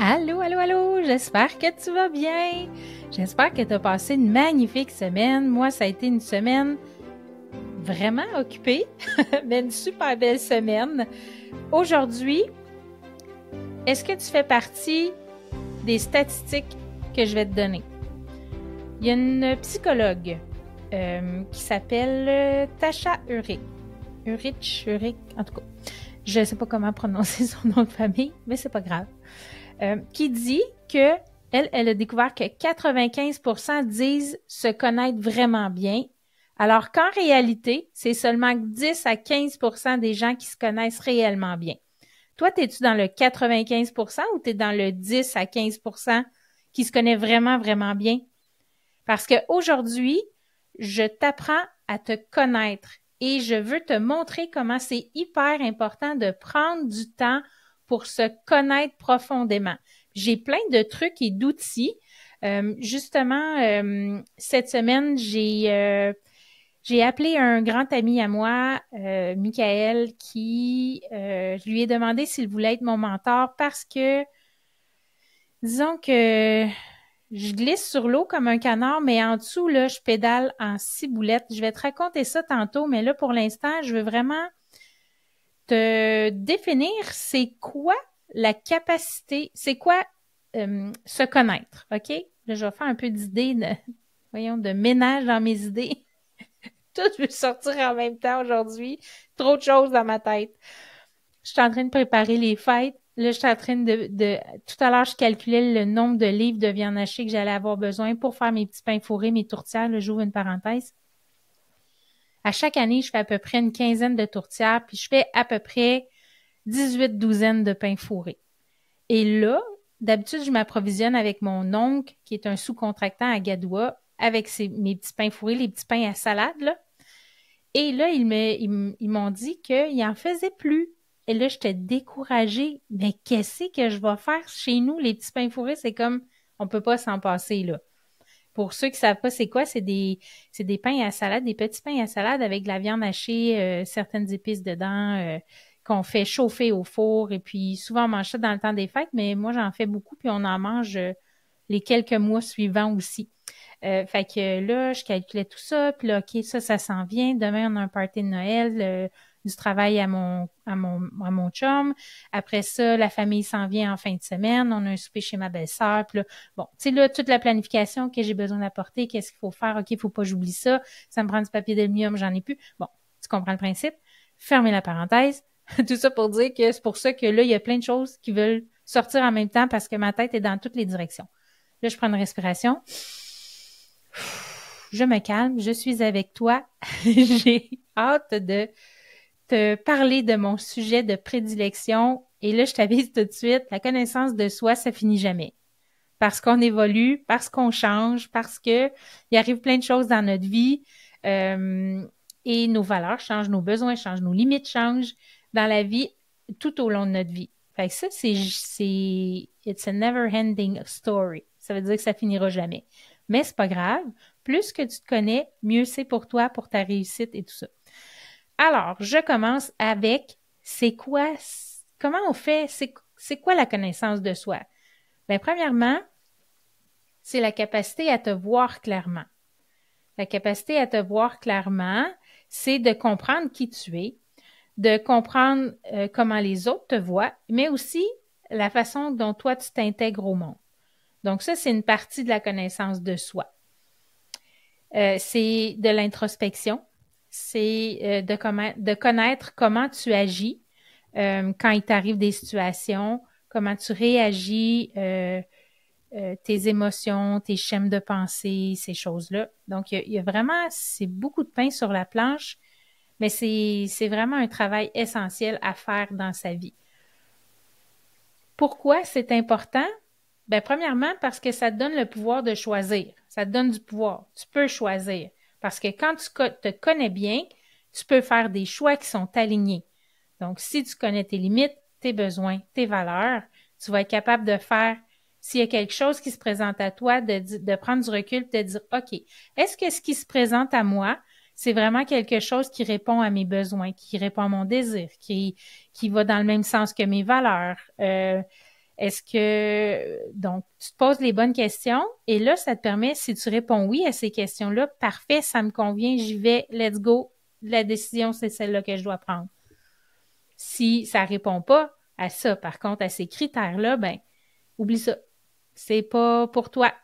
Allô, allô, allô, j'espère que tu vas bien. J'espère que tu as passé une magnifique semaine. Moi, ça a été une semaine vraiment occupée, mais une super belle semaine. Aujourd'hui, est-ce que tu fais partie des statistiques que je vais te donner? Il y a une psychologue qui s'appelle Tasha Eurich, en tout cas. Je ne sais pas comment prononcer son nom de famille, mais c'est pas grave. Qui dit que elle a découvert que 95% disent se connaître vraiment bien, alors qu'en réalité, c'est seulement 10 à 15% des gens qui se connaissent réellement bien. Toi, es-tu dans le 95% ou tu es dans le 10 à 15% qui se connaît vraiment, vraiment bien? Parce qu'aujourd'hui, je t'apprends à te connaître et je veux te montrer comment c'est hyper important de prendre du temps pour se connaître profondément. J'ai plein de trucs et d'outils. Justement, cette semaine, j'ai appelé un grand ami à moi, Michael, je lui ai demandé s'il voulait être mon mentor parce que, disons que je glisse sur l'eau comme un canard, mais en dessous, là, je pédale en ciboulettes. Je vais te raconter ça tantôt, mais là, pour l'instant, je veux vraiment te définir c'est quoi la capacité, c'est quoi se connaître, OK? Là, je vais faire un peu de ménage dans mes idées. Tout veut sortir en même temps aujourd'hui. Trop de choses dans ma tête. Je suis en train de préparer les fêtes. Là, je suis en train tout à l'heure, je calculais le nombre de livres de viande hachée que j'allais avoir besoin pour faire mes petits pains fourrés, mes tourtières. Là, j'ouvre une parenthèse. À chaque année, je fais à peu près une quinzaine de tourtières, puis je fais à peu près 18 douzaines de pains fourrés. Et là, d'habitude, je m'approvisionne avec mon oncle, qui est un sous-contractant à Gadoua, avec mes petits pains fourrés, les petits pains à salade, là. Et là, ils m'ont dit qu'ils n'en faisaient plus. Et là, j'étais découragée. Mais qu'est-ce que je vais faire chez nous? Les petits pains fourrés, c'est comme, on peut pas s'en passer, là. Pour ceux qui savent pas c'est quoi, c'est des pains à salade, des petits pains à salade avec de la viande hachée, certaines épices dedans, qu'on fait chauffer au four. Et puis, souvent, on mange ça dans le temps des fêtes, mais moi, j'en fais beaucoup, puis on en mange les quelques mois suivants aussi. Fait que là, je calculais tout ça, puis là, OK, ça s'en vient. Demain, on a un party de Noël, du travail à mon chum. Après ça, la famille s'en vient en fin de semaine. On a un souper chez ma belle-sœur. Puis là, bon, tu sais, là, toute la planification que j'ai besoin d'apporter, qu'est-ce qu'il faut faire? OK, il faut pas que j'oublie ça. Ça me prend du papier d'aluminium, j'en ai plus. Bon, tu comprends le principe. Fermez la parenthèse. Tout ça pour dire que c'est pour ça que là, il y a plein de choses qui veulent sortir en même temps parce que ma tête est dans toutes les directions. Là, je prends une respiration. Je me calme, je suis avec toi. J'ai hâte de te parler de mon sujet de prédilection. Et là, je t'avise tout de suite, la connaissance de soi, ça finit jamais. Parce qu'on évolue, parce qu'on change, parce que il arrive plein de choses dans notre vie et nos valeurs changent, nos besoins changent, nos limites changent dans la vie tout au long de notre vie. Fait que ça, it's a never-ending story. Ça veut dire que ça finira jamais. Mais c'est pas grave. Plus que tu te connais, mieux c'est pour toi, pour ta réussite et tout ça. Alors, je commence avec comment on fait, c'est quoi la connaissance de soi? Bien, premièrement, c'est la capacité à te voir clairement. La capacité à te voir clairement, c'est de comprendre qui tu es, de comprendre comment les autres te voient, mais aussi la façon dont toi tu t'intègres au monde. Donc ça, c'est une partie de la connaissance de soi. C'est de l'introspection, c'est de connaître comment tu agis quand il t'arrive des situations, comment tu réagis, tes émotions, tes schèmes de pensée, ces choses-là. Donc, il y a vraiment, c'est beaucoup de pain sur la planche, mais c'est vraiment un travail essentiel à faire dans sa vie. Pourquoi c'est important? Ben, premièrement, parce que ça te donne le pouvoir de choisir. Ça te donne du pouvoir. Tu peux choisir. Parce que quand tu te connais bien, tu peux faire des choix qui sont alignés. Donc, si tu connais tes limites, tes besoins, tes valeurs, tu vas être capable de faire, s'il y a quelque chose qui se présente à toi, de prendre du recul et de dire, OK, est-ce que ce qui se présente à moi, c'est vraiment quelque chose qui répond à mes besoins, qui répond à mon désir, qui va dans le même sens que mes valeurs? Donc, tu te poses les bonnes questions et là, ça te permet, si tu réponds oui à ces questions-là, parfait, ça me convient, j'y vais, let's go, la décision, c'est celle-là que je dois prendre. Si ça répond pas à ça, par contre, à ces critères-là, ben, oublie ça. C'est pas pour toi.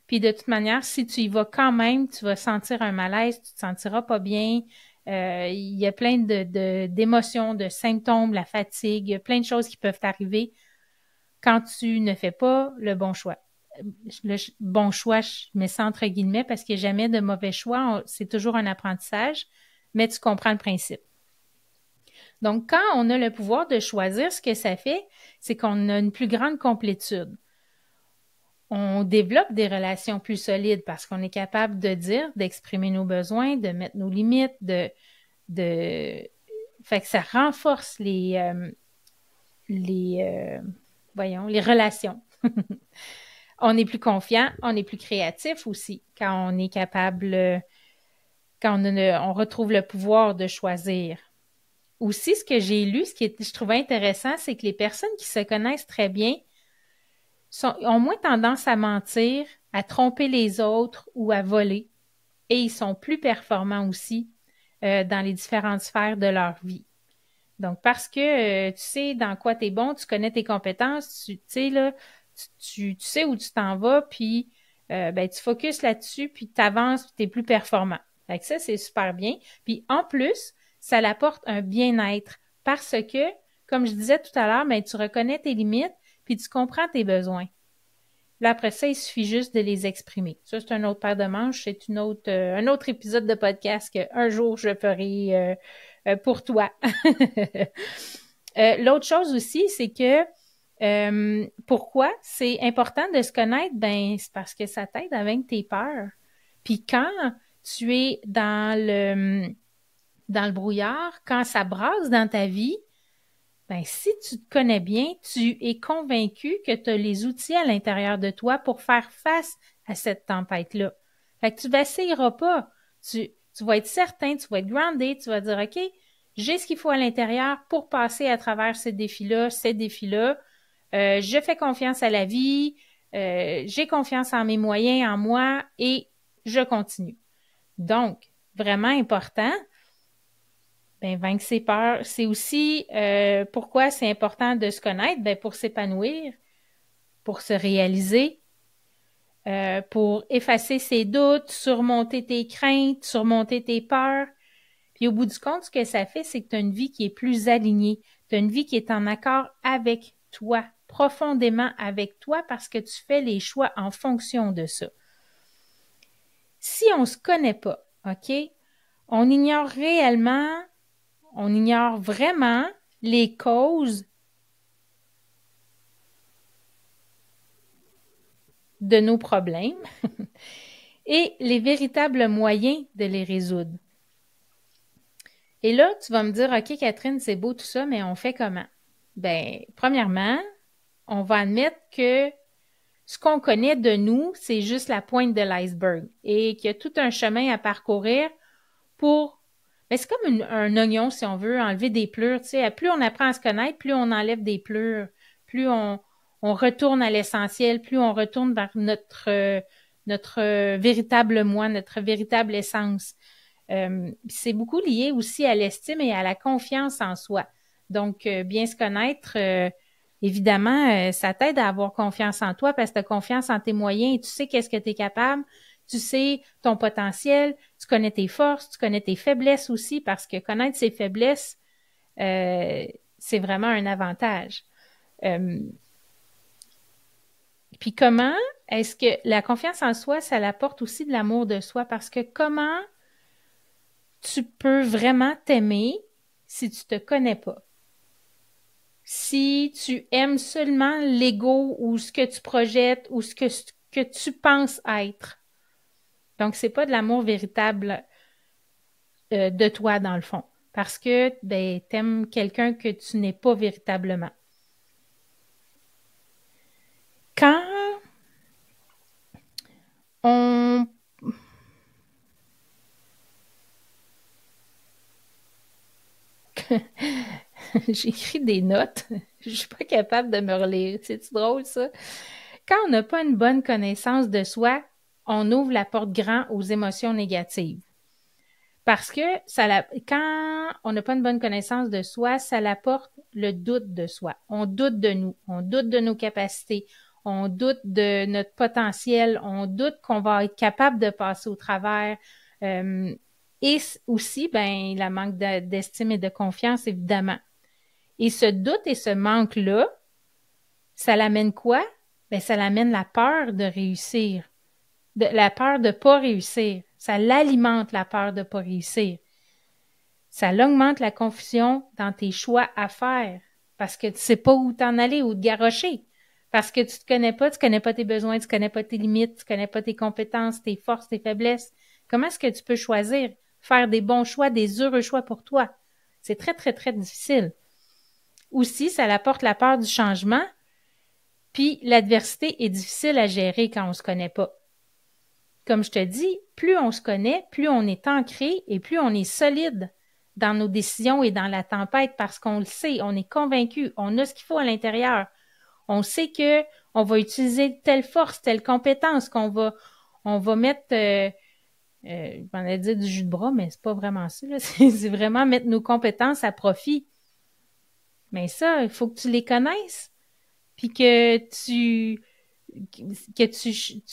Puis de toute manière, si tu y vas quand même, tu vas sentir un malaise, tu te sentiras pas bien. Il y a plein d'émotions, de symptômes, la fatigue, il y a plein de choses qui peuvent t'arriver quand tu ne fais pas le bon choix. Le bon choix, je mets ça entre guillemets parce qu'il n'y a jamais de mauvais choix. C'est toujours un apprentissage, mais tu comprends le principe. Donc, quand on a le pouvoir de choisir, ce que ça fait, c'est qu'on a une plus grande complétude. On développe des relations plus solides parce qu'on est capable de dire, d'exprimer nos besoins, de mettre nos limites, fait que ça renforce les relations. On est plus confiant, on est plus créatif aussi quand on est capable, on retrouve le pouvoir de choisir. Aussi, ce que j'ai lu, je trouvais intéressant, c'est que les personnes qui se connaissent très bien ont moins tendance à mentir, à tromper les autres ou à voler. Et ils sont plus performants aussi dans les différentes sphères de leur vie. Donc, parce que tu sais dans quoi tu es bon, tu connais tes compétences, tu sais là, tu sais où tu t'en vas, puis tu focuses là-dessus, puis tu avances, puis tu es plus performant. Fait que ça, c'est super bien. Puis en plus, ça l'apporte un bien-être parce que, comme je disais tout à l'heure, tu reconnais tes limites, puis tu comprends tes besoins. Là, après ça, il suffit juste de les exprimer. Ça, c'est un autre paire de manches, c'est un autre épisode de podcast qu'un jour je ferai pour toi. L'autre chose aussi, c'est que pourquoi c'est important de se connaître? Ben, c'est parce que ça t'aide avec tes peurs. Puis quand tu es dans le brouillard, quand ça brasse dans ta vie, ben, si tu te connais bien, tu es convaincu que tu as les outils à l'intérieur de toi pour faire face à cette tempête-là. Fait que tu vacilleras pas. Tu vas être certain, tu vas être groundé, tu vas dire, OK, j'ai ce qu'il faut à l'intérieur pour passer à travers ces défis-là. Je fais confiance à la vie, j'ai confiance en mes moyens, en moi, et je continue. Donc, vraiment important, vaincre ses peurs. C'est aussi pourquoi c'est important de se connaître, pour s'épanouir, pour se réaliser, pour effacer ses doutes, surmonter tes craintes, surmonter tes peurs. Puis au bout du compte, ce que ça fait, c'est que tu as une vie qui est plus alignée. Tu as une vie qui est en accord avec toi, profondément avec toi, parce que tu fais les choix en fonction de ça. Si on ne se connaît pas, OK, on ignore vraiment les causes de nos problèmes et les véritables moyens de les résoudre. Et là, tu vas me dire, OK, Catherine, c'est beau tout ça, mais on fait comment? Premièrement, on va admettre que ce qu'on connaît de nous, c'est juste la pointe de l'iceberg et qu'il y a tout un chemin à parcourir pour... c'est comme un oignon, si on veut, enlever des pleurs. Tu sais, plus on apprend à se connaître, plus on enlève des pleurs, plus on retourne à l'essentiel, plus on retourne vers notre véritable moi, notre véritable essence. C'est beaucoup lié aussi à l'estime et à la confiance en soi. Donc, bien se connaître, évidemment, ça t'aide à avoir confiance en toi parce que tu as confiance en tes moyens et tu sais qu'est-ce que tu es capable, tu sais ton potentiel, tu connais tes forces, tu connais tes faiblesses aussi parce que connaître ses faiblesses, c'est vraiment un avantage. Puis comment est-ce que la confiance en soi, ça l'apporte aussi de l'amour de soi parce que comment tu peux vraiment t'aimer si tu te connais pas? Si tu aimes seulement l'ego ou ce que tu projettes ou ce que tu penses être. Donc, c'est pas de l'amour véritable de toi, dans le fond. Parce que t'aimes quelqu'un que tu n'es pas véritablement. Quand on... j'ai écrit des notes. Je suis pas capable de me relire. C'est drôle, ça? Quand on n'a pas une bonne connaissance de soi, on ouvre la porte grand aux émotions négatives. Parce que quand on n'a pas une bonne connaissance de soi, ça apporte le doute de soi. On doute de nous, on doute de nos capacités, on doute de notre potentiel, on doute qu'on va être capable de passer au travers. Et aussi, ben, la manque d'estime et de confiance, évidemment. Et ce doute et ce manque-là, ça l'amène quoi? Ben, ça l'amène la peur de réussir, la peur de pas réussir. Ça l'alimente, la peur de pas réussir. Ça augmente la confusion dans tes choix à faire parce que tu sais pas où t'en aller, où te garrocher. Parce que tu connais pas tes besoins, tu connais pas tes limites, tu connais pas tes compétences, tes forces, tes faiblesses. Comment est-ce que tu peux choisir, faire des bons choix, des heureux choix pour toi? C'est très, très, très difficile. Aussi, ça apporte la peur du changement, puis l'adversité est difficile à gérer quand on se connaît pas. Comme je te dis, plus on se connaît, plus on est ancré et plus on est solide dans nos décisions et dans la tempête parce qu'on le sait, on est convaincu, on a ce qu'il faut à l'intérieur. On sait que on va utiliser telle force, telle compétence, on va mettre, je m'en ai dit du jus de bras, mais c'est pas vraiment ça, là. C'est vraiment mettre nos compétences à profit. Mais ça, il faut que tu les connaisses, puis que tu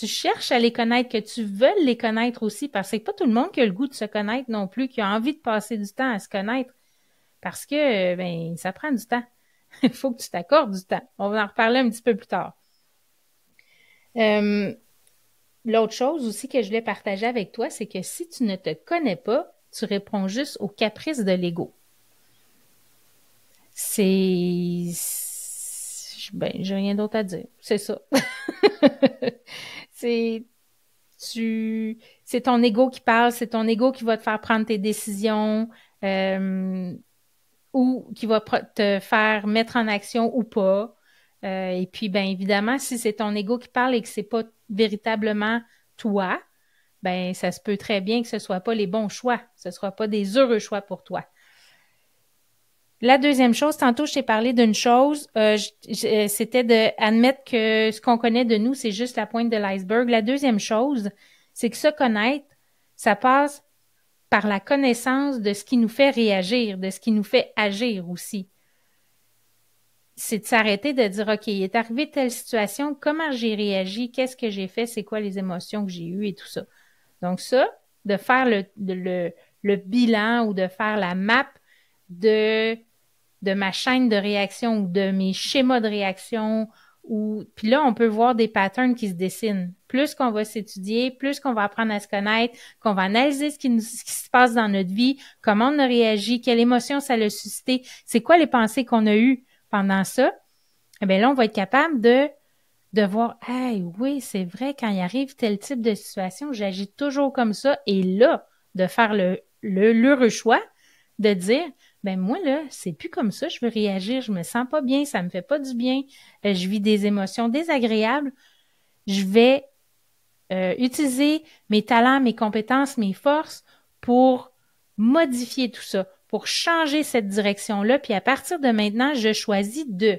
cherches à les connaître, que tu veux les connaître aussi, parce que c'est pas tout le monde qui a le goût de se connaître non plus, qui a envie de passer du temps à se connaître, parce que, ben, ça prend du temps. Il faut que tu t'accordes du temps. On va en reparler un petit peu plus tard. L'autre chose aussi que je voulais partager avec toi, c'est que si tu ne te connais pas, tu réponds juste aux caprices de l'ego. Ben, j'ai rien d'autre à dire. C'est ça. c'est ton ego qui parle, c'est ton ego qui va te faire prendre tes décisions ou qui va te faire mettre en action ou pas. Et puis, ben évidemment, si c'est ton ego qui parle et que c'est pas véritablement toi, ben ça se peut très bien que ce soit pas les bons choix, ce sera pas des heureux choix pour toi. La deuxième chose, tantôt je t'ai parlé d'une chose, c'était d'admettre que ce qu'on connaît de nous, c'est juste la pointe de l'iceberg. La deuxième chose, c'est que se connaître, ça passe par la connaissance de ce qui nous fait réagir, de ce qui nous fait agir aussi. C'est de s'arrêter de dire, OK, il est arrivé telle situation, comment j'ai réagi, qu'est-ce que j'ai fait, c'est quoi les émotions que j'ai eues et tout ça. Donc ça, de faire le bilan ou de faire la map de ma chaîne de réaction ou de mes schémas de réaction. Puis là, on peut voir des patterns qui se dessinent. Plus qu'on va s'étudier, plus qu'on va apprendre à se connaître, qu'on va analyser ce qui se passe dans notre vie, comment on a réagi, quelle émotion ça a suscité, c'est quoi les pensées qu'on a eues pendant ça. Eh bien là, on va être capable de voir, hey, oui, c'est vrai, quand il arrive tel type de situation, j'agis toujours comme ça. Et là, de faire l'heureux choix de dire, ben moi, là, c'est plus comme ça, je veux réagir, je me sens pas bien, ça me fait pas du bien, je vis des émotions désagréables, je vais utiliser mes talents, mes compétences, mes forces pour modifier tout ça, pour changer cette direction-là, puis à partir de maintenant, je choisis de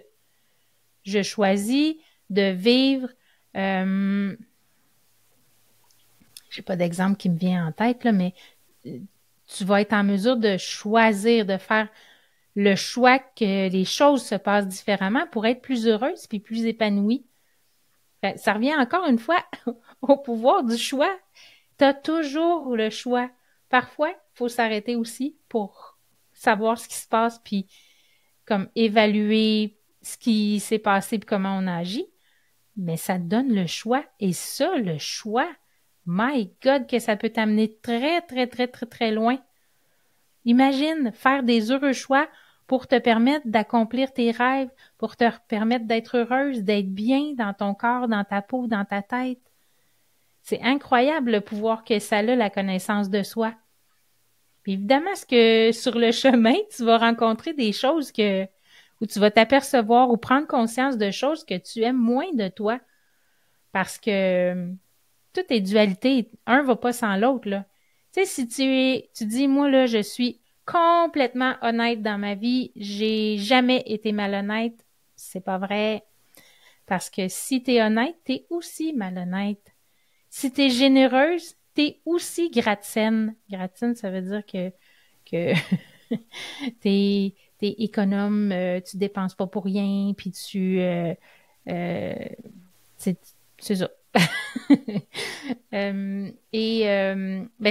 vivre, j'ai pas d'exemple qui me vient en tête, là, mais tu vas être en mesure de choisir, de faire le choix que les choses se passent différemment pour être plus heureuse puis plus épanouie. Ça revient encore une fois au pouvoir du choix. Tu as toujours le choix. Parfois, il faut s'arrêter aussi pour savoir ce qui se passe puis comme évaluer ce qui s'est passé puis comment on a agi. Mais ça te donne le choix. Et ça, le choix, my God, que ça peut t'amener très, très, très, très, très loin. Imagine faire des heureux choix pour te permettre d'accomplir tes rêves, pour te permettre d'être heureuse, d'être bien dans ton corps, dans ta peau, dans ta tête. C'est incroyable le pouvoir que ça a, la connaissance de soi. Puis évidemment, ce que sur le chemin, tu vas rencontrer des choses où tu vas t'apercevoir ou prendre conscience de choses que tu aimes moins de toi. Parce que tout est dualité. Un va pas sans l'autre, là. Tu sais, si tu dis, moi, là, je suis complètement honnête dans ma vie. J'ai jamais été malhonnête. C'est pas vrai. Parce que si t'es honnête, t'es aussi malhonnête. Si t'es généreuse, t'es aussi gratte-saine. Gratte-saine, ça veut dire que t'es économe, tu dépenses pas pour rien, puis euh, c'est ça. Ben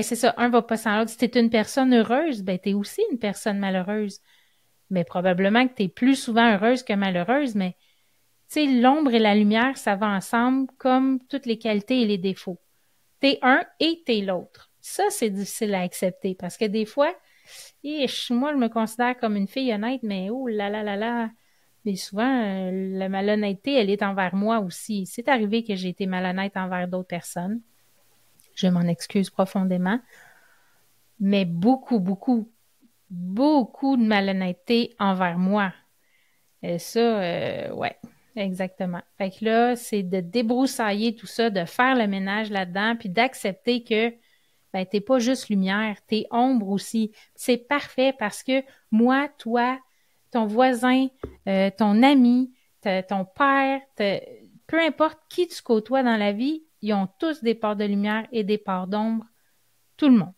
c'est ça, un va pas sans l'autre. Si t'es une personne heureuse, ben t'es aussi une personne malheureuse. Mais probablement que t'es plus souvent heureuse que malheureuse, mais tu sais, l'ombre et la lumière, ça va ensemble comme toutes les qualités et les défauts. T'es un et t'es l'autre. Ça, c'est difficile à accepter parce que des fois, moi, je me considère comme une fille honnête, mais oh là là là là. Mais souvent, la malhonnêteté, elle est envers moi aussi. C'est arrivé que j'ai été malhonnête envers d'autres personnes. Je m'en excuse profondément. Mais beaucoup, beaucoup, beaucoup de malhonnêteté envers moi. Et ça, ouais, exactement. Fait que là, c'est de débroussailler tout ça, de faire le ménage là-dedans, puis d'accepter que ben, t'es pas juste lumière, t'es ombre aussi. C'est parfait parce que moi, toi, ton voisin, ton ami, ton père, peu importe qui tu côtoies dans la vie, ils ont tous des parts de lumière et des parts d'ombre. Tout le monde.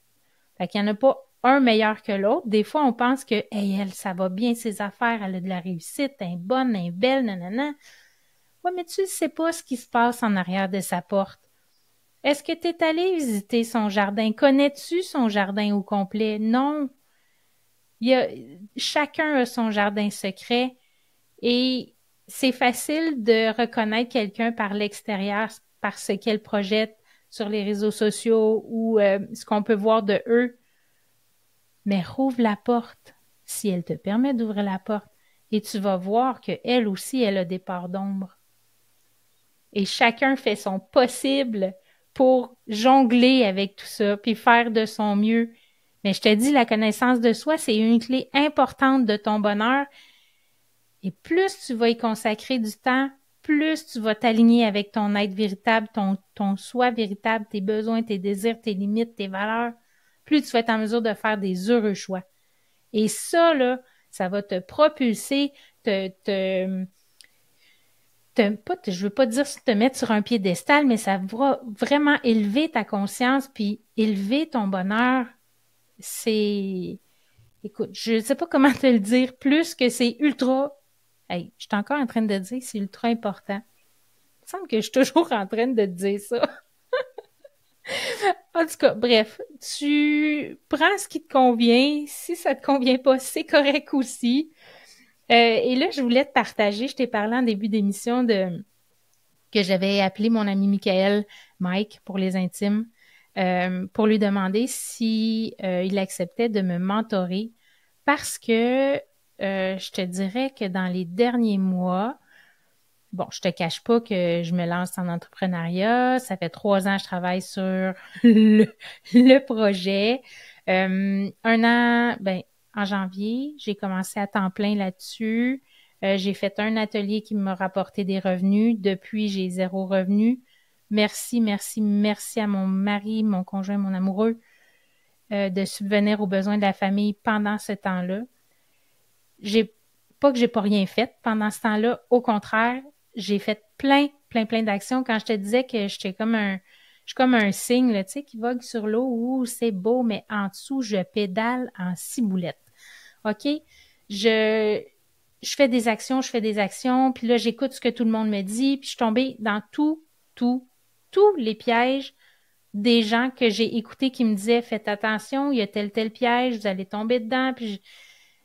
Fait qu'il n'y en a pas un meilleur que l'autre. Des fois, on pense que, hey, elle, ça va bien ses affaires, elle a de la réussite, elle est bonne, elle est belle, nanana. Ouais, mais tu ne sais pas ce qui se passe en arrière de sa porte. Est-ce que tu es allé visiter son jardin? Connais-tu son jardin au complet? Non. Chacun a son jardin secret et c'est facile de reconnaître quelqu'un par l'extérieur, par ce qu'elle projette sur les réseaux sociaux ou ce qu'on peut voir de eux. Mais rouvre la porte, si elle te permet d'ouvrir la porte, et tu vas voir qu'elle aussi, elle a des parts d'ombre. Et chacun fait son possible pour jongler avec tout ça, puis faire de son mieux. Mais je te dis, la connaissance de soi, c'est une clé importante de ton bonheur. Et plus tu vas y consacrer du temps, plus tu vas t'aligner avec ton être véritable, ton soi véritable, tes besoins, tes désirs, tes limites, tes valeurs, plus tu vas être en mesure de faire des heureux choix. Et ça, là, ça va te propulser, je veux pas dire te mettre sur un piédestal, mais ça va vraiment élever ta conscience puis élever ton bonheur. Écoute, je sais pas comment te le dire, plus que c'est ultra, hey, je suis encore en train de dire que c'est ultra important. Il me semble que je suis toujours en train de te dire ça. En tout cas, bref, tu prends ce qui te convient. Si ça te convient pas, c'est correct aussi. Et là, je voulais te partager, je t'ai parlé en début d'émission que j'avais appelé mon ami Michael, Mike, pour les intimes, pour lui demander si il acceptait de me mentorer parce que je te dirais que dans les derniers mois, bon, je te cache pas que je me lance en entrepreneuriat. Ça fait 3 ans que je travaille sur le projet. Un an, ben, en janvier, j'ai commencé à temps plein là-dessus. J'ai fait un atelier qui m'a rapporté des revenus. Depuis, j'ai 0 revenu. Merci, merci, merci à mon mari, mon conjoint, mon amoureux, de subvenir aux besoins de la famille pendant ce temps-là. Pas que j'ai pas rien fait pendant ce temps-là. Au contraire, j'ai fait plein d'actions. Quand je te disais que je suis comme un cygne, là, tu sais, qui vogue sur l'eau, où c'est beau, mais en dessous, je pédale en ciboulette. OK? Je fais des actions, puis là, j'écoute ce que tout le monde me dit, puis je suis tombée dans tous les pièges des gens que j'ai écoutés qui me disaient « Faites attention, il y a tel piège, vous allez tomber dedans. » Puis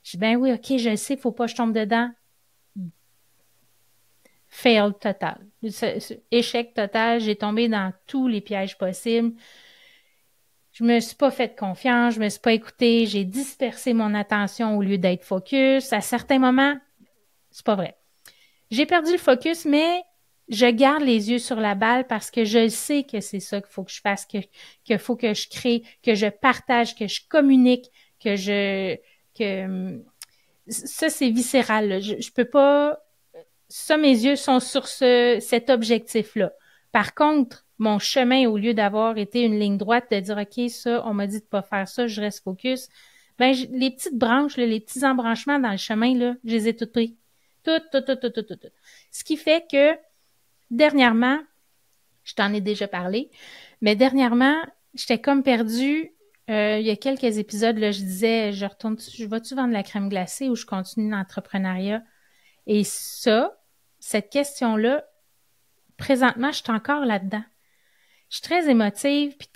je dis « Ben oui, OK, je le sais, faut pas que je tombe dedans. » Fail total. Échec total. J'ai tombé dans tous les pièges possibles. Je me suis pas fait confiance, je me suis pas écoutée, j'ai dispersé mon attention au lieu d'être focus. À certains moments, c'est pas vrai. J'ai perdu le focus, mais je garde les yeux sur la balle parce que je sais que c'est ça qu'il faut que je fasse, qu'il faut que je crée, que je partage, que je communique, ça, c'est viscéral, là. Je peux pas, ça, mes yeux sont sur cet objectif-là. Par contre, mon chemin, au lieu d'avoir été une ligne droite, de dire, OK, ça, on m'a dit de pas faire ça, je reste focus, Ben, les petites branches, là, les petits embranchements dans le chemin, là, je les ai toutes pris. Tout. Ce qui fait que, dernièrement, je t'en ai déjà parlé, mais dernièrement, j'étais comme perdue. Il y a quelques épisodes, là, je disais, je vais-tu vendre la crème glacée ou je continue l'entrepreneuriat? Et cette question-là, présentement, je suis encore là-dedans. Je suis très émotive, puis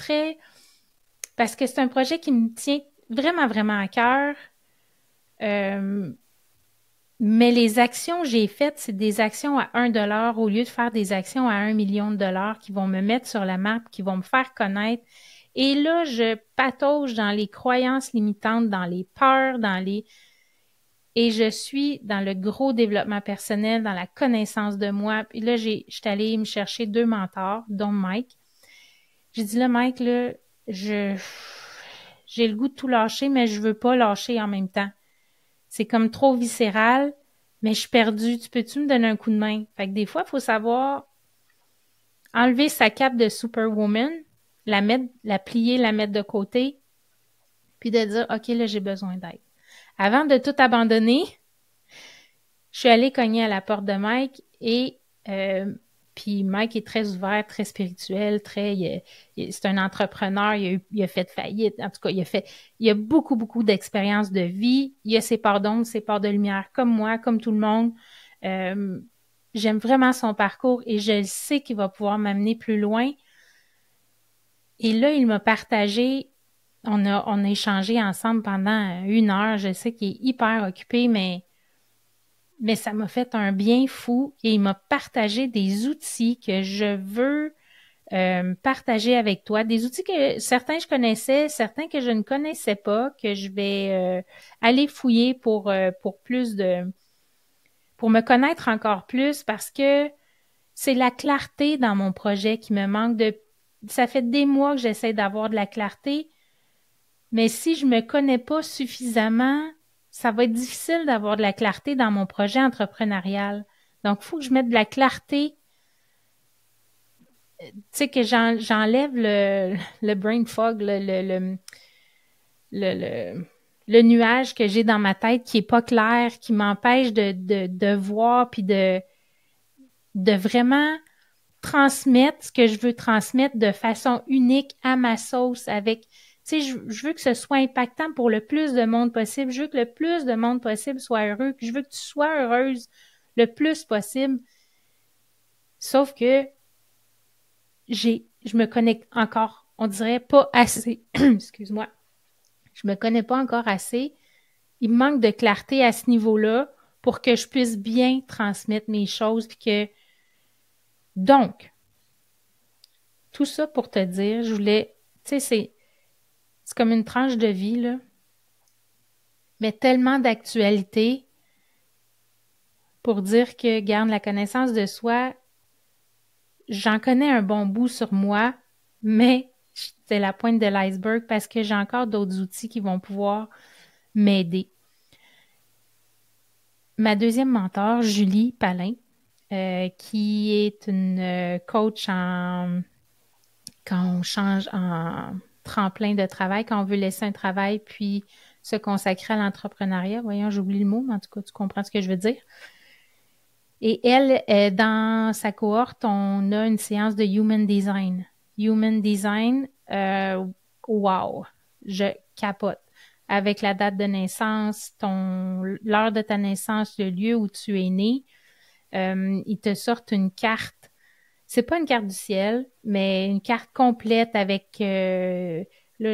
parce que c'est un projet qui me tient vraiment, vraiment à cœur. Mais les actions que j'ai faites, c'est des actions à 1$ au lieu de faire des actions à 1 million de dollars qui vont me mettre sur la map, qui vont me faire connaître. Et là, je patauge dans les croyances limitantes, dans les peurs, et je suis dans le gros développement personnel, dans la connaissance de moi. Puis là, je suis allée me chercher 2 mentors, dont Mike. J'ai dit là, Mike, là, j'ai le goût de tout lâcher, mais je veux pas lâcher en même temps. C'est comme trop viscéral, mais je suis perdue. Peux-tu me donner un coup de main? Fait que des fois, il faut savoir enlever sa cape de superwoman, la plier, la mettre de côté, puis de dire, OK, là, j'ai besoin d'aide. Avant de tout abandonner, je suis allée cogner à la porte de Mike et puis Mike est très ouvert, très spirituel, c'est un entrepreneur, il a fait faillite, en tout cas, il a beaucoup, beaucoup d'expérience de vie, il a ses parts d'ombre, ses parts de lumière, comme moi, comme tout le monde. J'aime vraiment son parcours et je sais qu'il va pouvoir m'amener plus loin. Et là, il m'a partagé, on a échangé ensemble pendant 1 heure. Je sais qu'il est hyper occupé, mais ça m'a fait un bien fou et il m'a partagé des outils que je veux partager avec toi. Des outils que certains je connaissais, certains que je ne connaissais pas, que je vais aller fouiller pour me connaître encore plus parce que c'est la clarté dans mon projet qui me manque. Ça fait des mois que j'essaie d'avoir de la clarté, mais si je me connais pas suffisamment, ça va être difficile d'avoir de la clarté dans mon projet entrepreneurial. Donc, il faut que je mette de la clarté, tu sais, que j'enlève le brain fog, le nuage que j'ai dans ma tête qui est pas clair, qui m'empêche de voir puis de vraiment transmettre ce que je veux transmettre de façon unique à ma sauce avec, tu sais, je veux que ce soit impactant pour le plus de monde possible. Je veux que le plus de monde possible soit heureux, puis je veux que tu sois heureuse le plus possible. Sauf que je me connecte encore, on dirait pas assez. Excuse-moi. Je me connais pas encore assez. Il me manque de clarté à ce niveau-là pour que je puisse bien transmettre mes choses puis que donc, tout ça pour te dire, je voulais, tu sais, c'est comme une tranche de vie, là, mais tellement d'actualité pour dire que, garde la connaissance de soi, j'en connais un bon bout sur moi, mais c'est la pointe de l'iceberg parce que j'ai encore d'autres outils qui vont pouvoir m'aider. Ma deuxième mentor, Julie Palin, qui est une coach quand on change en tremplin de travail, quand on veut laisser un travail puis se consacrer à l'entrepreneuriat. Voyons, j'oublie le mot, mais en tout cas, tu comprends ce que je veux dire. Et elle, dans sa cohorte, on a une séance de Human Design. Human Design, wow, je capote. Avec la date de naissance, l'heure de ta naissance, le lieu où tu es né, ils te sortent une carte. C'est pas une carte du ciel, mais une carte complète avec là,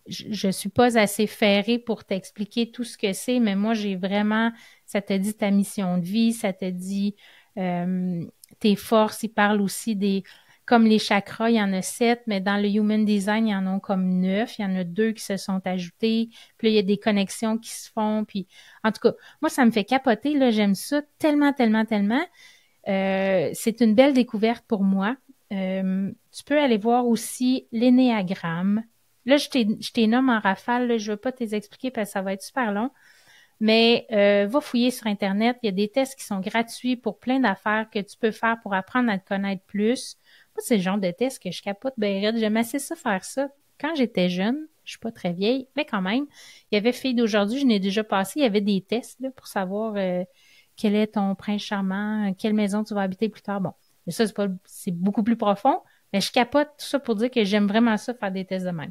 je suis pas assez ferrée pour t'expliquer tout ce que c'est, mais moi, j'ai vraiment, ça te dit ta mission de vie, ça te dit tes forces, il parle aussi comme les chakras, il y en a 7, mais dans le Human Design, il y en a comme 9, il y en a 2 qui se sont ajoutés, puis là, il y a des connexions qui se font, puis en tout cas, moi, ça me fait capoter, là, j'aime ça tellement, tellement, tellement. C'est une belle découverte pour moi. Tu peux aller voir aussi l'énéagramme. Là, je t'ai nomme en rafale, là, je ne veux pas t'expliquer parce que ça va être super long. Mais va fouiller sur Internet. Il y a des tests qui sont gratuits pour plein d'affaires que tu peux faire pour apprendre à te connaître plus. Moi, c'est le genre de test que je capote ben raide. J'aime assez ça faire ça. Quand j'étais jeune, je suis pas très vieille, mais quand même, il y avait Fille d'aujourd'hui, je n'ai déjà passé, il y avait des tests là, pour savoir quel est ton prince charmant, quelle maison tu vas habiter plus tard. Bon, mais ça, c'est beaucoup plus profond, mais je capote tout ça pour dire que j'aime vraiment ça, faire des tests de même.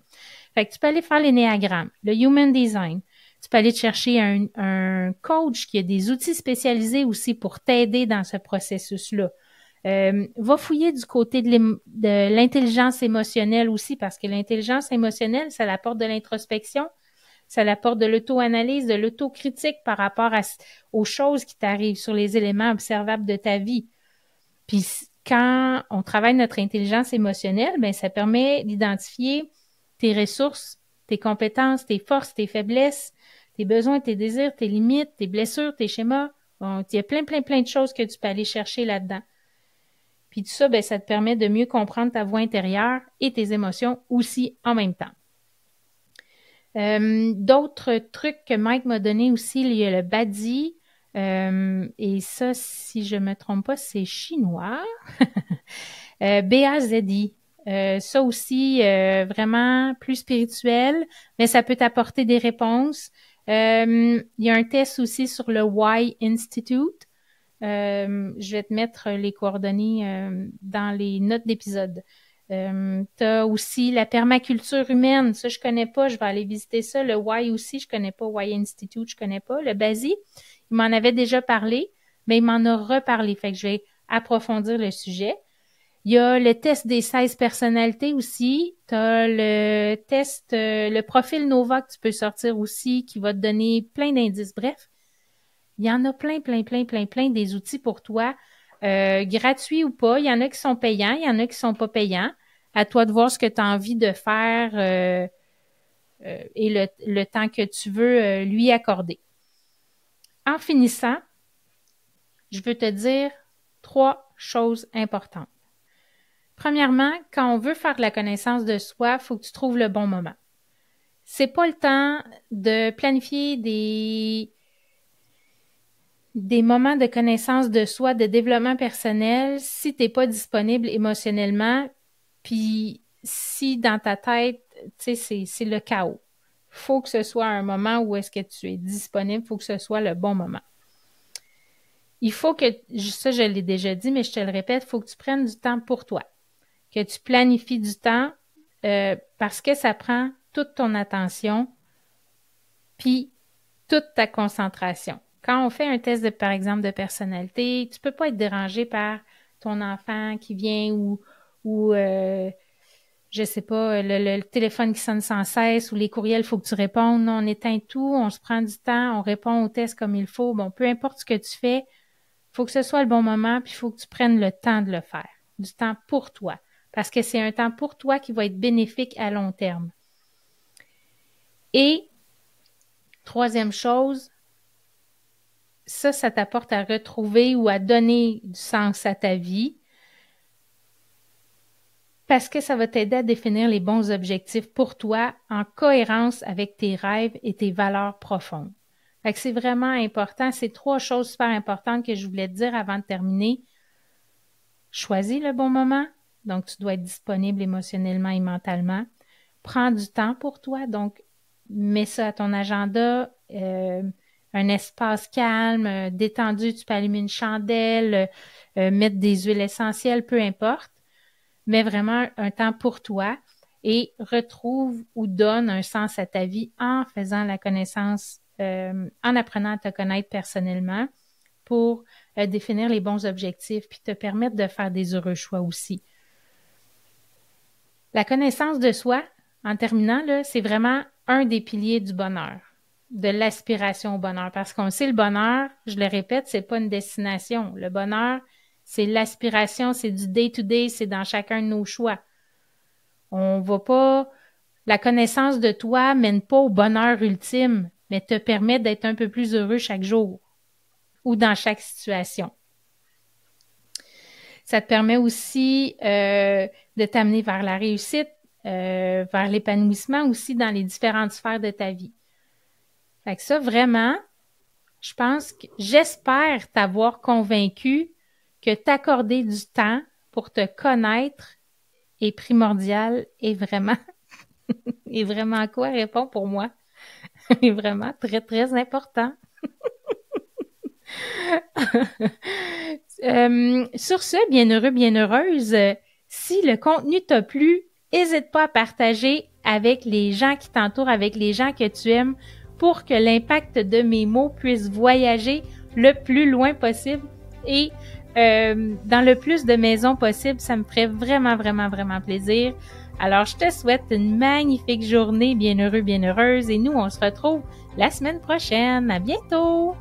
Fait que tu peux aller faire l'énéagramme, le Human Design. Tu peux aller te chercher un coach qui a des outils spécialisés aussi pour t'aider dans ce processus-là. Va fouiller du côté de l'intelligence émotionnelle aussi, parce que l'intelligence émotionnelle, ça apporte de l'introspection, ça apporte de l'auto-analyse, de l'autocritique par rapport aux choses qui t'arrivent, sur les éléments observables de ta vie. Puis quand on travaille notre intelligence émotionnelle, ben ça permet d'identifier tes ressources, tes compétences, tes forces, tes faiblesses, tes besoins, tes désirs, tes limites, tes blessures, tes schémas. Bon, il y a plein de choses que tu peux aller chercher là-dedans. Puis tout ça, ben, ça te permet de mieux comprendre ta voix intérieure et tes émotions aussi en même temps. D'autres trucs que Mike m'a donné aussi, il y a le Badi. Et ça, si je me trompe pas, c'est chinois. BAZI. Ça aussi, vraiment plus spirituel, mais ça peut t'apporter des réponses. Il y a un test aussi sur le Why Institute. Je vais te mettre les coordonnées dans les notes d'épisode. Tu as aussi la permaculture humaine. Ça, je connais pas. Je vais aller visiter ça. Le Why aussi, je connais pas. Why Institute, je connais pas. Le BASI, il m'en avait déjà parlé, mais il m'en a reparlé. Fait que je vais approfondir le sujet. Il y a le test des 16 personnalités aussi. Tu as le test, le profil Nova que tu peux sortir aussi, qui va te donner plein d'indices. Bref, il y en a plein des outils pour toi, gratuits ou pas. Il y en a qui sont payants, il y en a qui sont pas payants. À toi de voir ce que tu as envie de faire et le temps que tu veux lui accorder. En finissant, je veux te dire 3 choses importantes. Premièrement, quand on veut faire de la connaissance de soi, il faut que tu trouves le bon moment. C'est pas le temps de planifier des moments de connaissance de soi, de développement personnel, si tu n'es pas disponible émotionnellement, puis si dans ta tête, tu sais, c'est le chaos. Faut que ce soit un moment où est-ce que tu es disponible, faut que ce soit le bon moment. Il faut que, ça je l'ai déjà dit, mais je te le répète, il faut que tu prennes du temps pour toi, que tu planifies du temps parce que ça prend toute ton attention puis toute ta concentration. Quand on fait un test, par exemple, de personnalité, tu peux pas être dérangé par ton enfant qui vient ou je sais pas, le téléphone qui sonne sans cesse ou les courriels, il faut que tu répondes. Non, on éteint tout, on se prend du temps, on répond au test comme il faut. Bon, peu importe ce que tu fais, il faut que ce soit le bon moment, puis il faut que tu prennes le temps de le faire. Du temps pour toi. Parce que c'est un temps pour toi qui va être bénéfique à long terme. Et, troisième chose, ça t'apporte à retrouver ou à donner du sens à ta vie parce que ça va t'aider à définir les bons objectifs pour toi en cohérence avec tes rêves et tes valeurs profondes. Fait que c'est vraiment important. C'est 3 choses super importantes que je voulais te dire avant de terminer. Choisis le bon moment. Donc, tu dois être disponible émotionnellement et mentalement. Prends du temps pour toi. Donc, mets ça à ton agenda. Un espace calme, détendu, tu peux allumer une chandelle, mettre des huiles essentielles, peu importe. Mets vraiment un temps pour toi et retrouve ou donne un sens à ta vie en faisant la connaissance, en apprenant à te connaître personnellement pour définir les bons objectifs puis te permettre de faire des heureux choix aussi. La connaissance de soi, en terminant, là, c'est vraiment un des piliers du bonheur, de l'aspiration au bonheur. Parce qu'on sait, le bonheur, je le répète, c'est pas une destination. Le bonheur, c'est l'aspiration, c'est du day-to-day, c'est dans chacun de nos choix. On va pas... La connaissance de toi mène pas au bonheur ultime, mais te permet d'être un peu plus heureux chaque jour ou dans chaque situation. Ça te permet aussi de t'amener vers la réussite, vers l'épanouissement aussi dans les différentes sphères de ta vie. Fait que ça, vraiment, je pense que j'espère t'avoir convaincu que t'accorder du temps pour te connaître est primordial et vraiment Et vraiment quoi répond pour moi? Est vraiment très, très important. Sur ce, bienheureux, bienheureuse, si le contenu t'a plu, n'hésite pas à partager avec les gens qui t'entourent, avec les gens que tu aimes, pour que l'impact de mes mots puisse voyager le plus loin possible et dans le plus de maisons possible. Ça me ferait vraiment, vraiment, vraiment plaisir. Alors, je te souhaite une magnifique journée, bienheureux, bienheureuse, et nous, on se retrouve la semaine prochaine. À bientôt!